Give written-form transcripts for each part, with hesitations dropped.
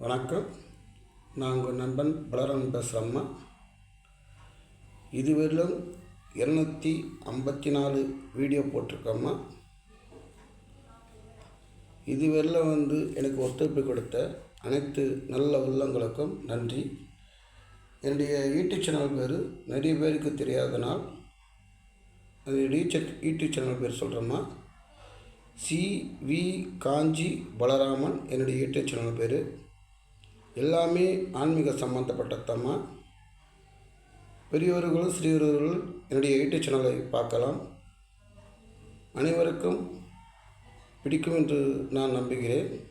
வணக்கம். நான் உங்கள் நண்பன் பலராமன் பேசுகிறேம்மா. இதுவரையிலும் 254 வீடியோ போட்டிருக்கோம்மா. இதுவரையிலும் எனக்கு ஒத்துழைப்பு கொடுத்த அனைத்து நல்ல உள்ளங்களுக்கும் நன்றி. என்னுடைய யூடியூப் சேனல் பேர் நிறைய பேருக்கு தெரியாதனால் யூடியூப் சேனல் பேர் சொல்கிறேம்மா. சி.வி. காஞ்சி பலராமன் என்னுடைய யூடியூப் சேனல் பேர். எல்லாமே ஆன்மீக சம்பந்தப்பட்டதம்மா. பெரியவர்கள் சிறியவர்கள் என்னுடைய யூடியூப் சேனலை பார்க்கலாம். அனைவருக்கும் பிடிக்கும் என்று நான் நம்புகிறேன்.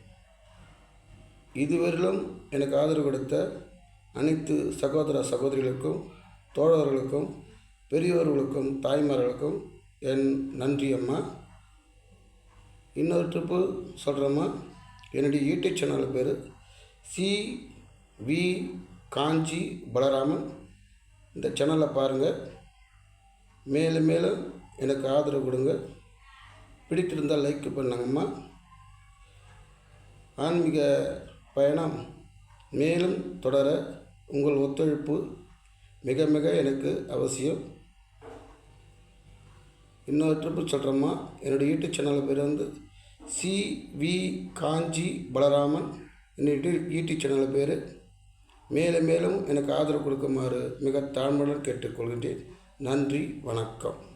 இதுவரையிலும் எனக்கு ஆதரவு கொடுத்த அனைத்து சகோதர சகோதரிகளுக்கும், தோழர்களுக்கும், பெரியவர்களுக்கும், தாய்மார்களுக்கும் என் நன்றி அம்மா. இன்னொரு ட்ரிப்பு சொல்கிறேம்மா. என்னுடைய யூடியூப் சேனல் பேர் சி.வி. காஞ்சி பலராமன். இந்த சேனலை பாருங்கள். மேலும் மேலும் எனக்கு ஆதரவு கொடுங்க. பிடித்திருந்தால் லைக் பண்ணுங்கம்மா. ஆன்மீக பயணம் மேலும் தொடர உங்கள் ஒத்துழைப்பு மிக மிக எனக்கு அவசியம். இன்னொரு ட்ரிப்பு சொல்கிறேம்மா. என்னுடைய யூடியூப் சேனல் பேர் சி.வி. காஞ்சி பலராமன். என்னுடைய யூடியூப் சேனல் பேர். மேலும் மேலும் எனக்கு ஆதரவு கொடுக்குமாறு மிக தாழ்மையுடன் கேட்டுக்கொள்கின்றேன். நன்றி, வணக்கம்.